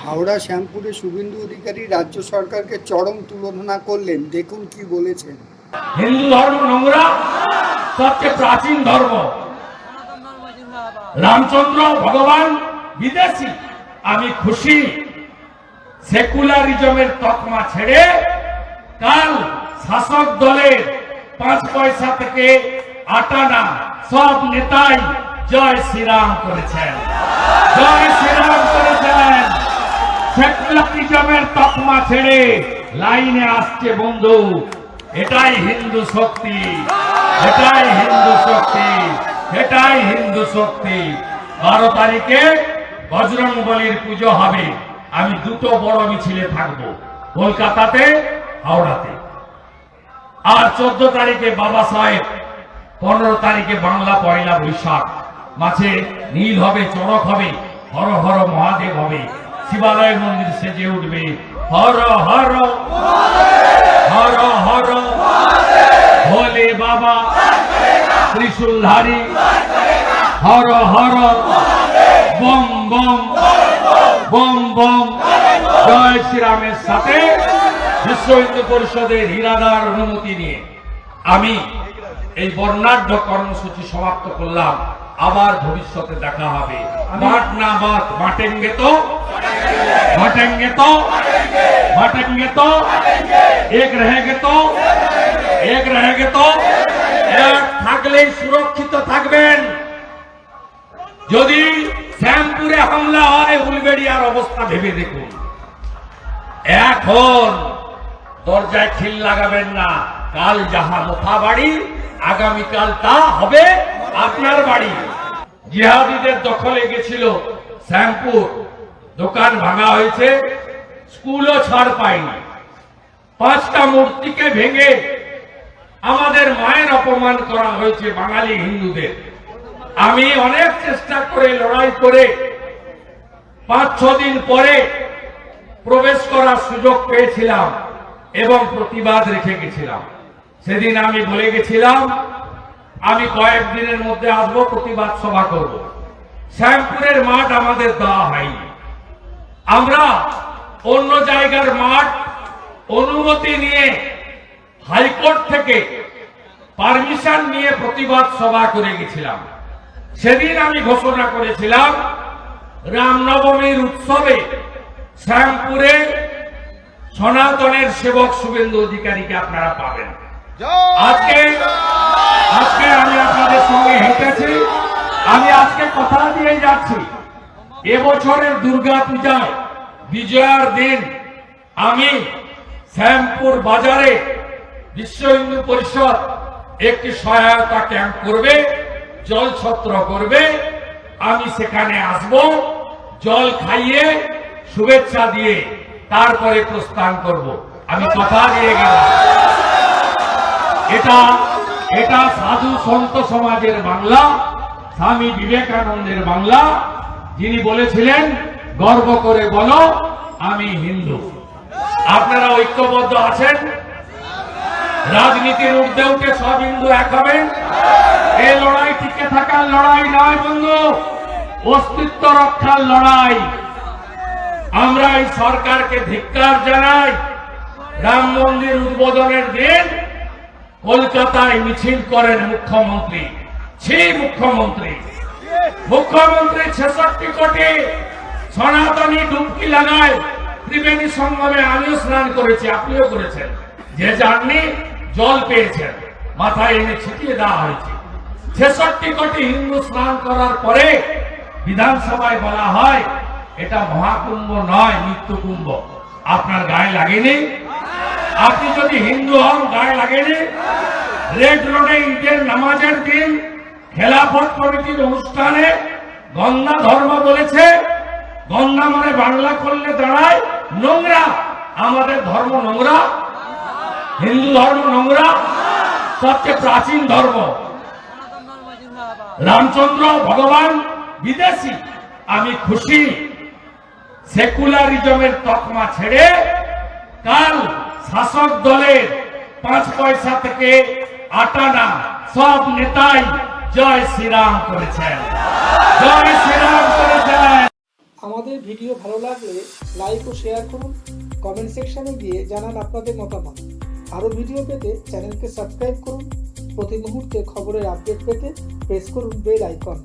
হাওড়া শ্যামপুরে শুভেন্দু অধিকারী রাজ্য সরকারকে চরম তুলনা করলেন, দেখুন কি বলেছেন। হিন্দু ধর্ম নোংরা, সবচেয়ে প্রাচীন ধর্ম। রামচন্দ্র ভগবান বিদেশি, আমি খুশি। সেকুলারিজমের তকমা ছেড়ে কাল শাসক দলের 5 পয়সা থেকে আটানা সব নেতাই জয় শ্রীরাম করেছেন, জয় শ্রীরাম করেছেন। সেকুলারিজমের তকমা ছেড়ে লাইনে আসছে বন্ধু। এটাই হিন্দু শক্তি, এটাই হিন্দু শক্তি, এটাই হিন্দু শক্তি। 12 তারিখে বজরংবলীর পুজো হবে। আমি দুটো বড় মিছিলে থাকবো, কলকাতাতে, হাওড়াতে। আর 14 তারিখে বাবা সাহেব, 15 তারিখে বাংলা পয়লা বৈশাখ। মাঝে নীল হবে, চড়ক হবে, হর হর মহাদেব হবে, শিবালয় মন্দির সেজে উঠবে। হর হর হর হর ভোলে বাবা ত্রিশূলধারী, Har Har bomb bomb bomb bomb. জয় শ্রীরামের সাথে বিশ্ব হিন্দু পরিষদের ইরাদার অনুমতি নিয়ে আমি এই বর্ণাঢ্য কর্মসূচি সমাপ্ত করলাম। আবার ভবিষ্যতে দেখা হবে। মাঠ না মাঠ, মাটেঙ্গে তো মাটেঙ্গে তো মাটেঙ্গে তো এক রহেগে তো এক রহেগে তো। এক থাকলেই সুরক্ষিত থাকবেন। যদি শ্যামপুরে হামলা হয়, উলবেড়িয়ার অবস্থা ভেবে দেখুন। এখন দরজায় খিল লাগাবেন না। কাল যাহা মোথা বাড়ি, আগামীকাল তা হবে আপনার বাড়ি। জিহাদিদের দখলে গেছিল শ্যামপুর, দোকান ভাঙা হয়েছে, স্কুলও ছাড় পায়নি। 5টা মূর্তিকে ভেঙে আমাদের মায়ের অপমান করা হয়েছে বাঙালি হিন্দুদের। আমি অনেক চেষ্টা করে, লড়াই করে 5-6 দিন পরে প্রবেশ করার সুযোগ পেয়েছিলাম এবং প্রতিবাদ রেখে গেছিলাম। সেদিন আমি বলে গেছিলাম আমি কয়েকদিনের মধ্যে আসবো, প্রতিবাদ সভা করব। শ্যামপুরের মাঠ আমাদের দেওয়া হয়নি। আমরা অন্য জায়গার মাঠ অনুমতি নিয়ে হাইকোর্ট থেকে পারমিশন নিয়ে প্রতিবাদ সভা করে গেছিলাম। সেদিন আমি ঘোষণা করেছিলাম রামনবমীর উৎসবে শ্যামপুরে সনাতনের সেবক শুভেন্দু অধিকারীকে আপনারা পাবেন। আজকে আমি আপনাদের সঙ্গে হেঁটেছি। আমি আজকে কথা দিয়ে যাচ্ছি, এবছরের দুর্গা পূজায় বিজয়ার দিন আমি শ্যামপুর বাজারে বিশ্ব হিন্দু পরিষদ একটি সহায়তা ক্যাম্প করবে, জল ছত্র করবে। আমি সেখানে আসব, জল খাইয়ে শুভেচ্ছা দিয়ে তারপরে প্রস্থান করব। আমি কথা দিয়ে গেলাম। এটা সাধু সন্ত সমাজের বাংলা, স্বামী বিবেকানন্দের বাংলা, যিনি বলেছিলেন গর্ব করে বলো আমি হিন্দু। আপনারা ঐক্যবদ্ধ আছেন? রাজনীতির ঊর্ধ্বে উঠে সব হিন্দু এক হবেন। এই লড়াই টিকে থাকার লড়াই নয় বন্ধু, অস্তিত্ব রক্ষার লড়াই। আমরা এই সরকারকে ধিক্কার জানাই। রাম মন্দির উদ্বোধনের দিন কলকাতায় মিছিল করেন মুখ্যমন্ত্রী। মুখ্যমন্ত্রী 66 কোটি সনাতনী ডুবকি লাগায় ত্রিবেণী সঙ্গমে। আমিও স্নান করেছি, আপনিও করেছেন। যে যাননি জল পেয়েছেন, মাথায় এনে ছিটিয়ে দেওয়া হয়েছে। 66 কোটি হিন্দু স্নান করার পরে বিধানসভায় বলা হয় এটা মহাকুম্ভ নয়, মৃত্যুকুম্ভ। আপনার গায়ে লাগেনি? আপনি যদি হিন্দু হন, গায়ে লাগেনি? রেড রোডে ঈদের নামাজের দিন খেলাফত কমিটির অনুষ্ঠানে গঙ্গা ধর্ম বলেছে। গঙ্গা মানে বাংলা করলে দাঁড়ায় নোংরা। আমাদের ধর্ম নোংরা? হিন্দু ধর্ম নোংরা? সবচেয়ে প্রাচীন ধর্ম। রামচন্দ্র ভগবান বিদেশি, আমি খুশি। সেকুলারিজমের তকমা ছেড়ে কাল শাসক দলের 5 পয়সা থেকে আটানা সব নেতাই জয় শ্রীরাম করেছেন, জয় শ্রীরাম করেছেন। আমাদের ভিডিও ভালো লাগলে লাইক ও শেয়ার করুন, কমেন্ট সেকশনে গিয়ে জানান আপনাদের মতামত। আরও ভিডিও পেতে চ্যানেলকে সাবস্ক্রাইব করুন। প্রতি মুহূর্তে খবরের আপডেট পেতে প্রেস করুন বেল আইকন।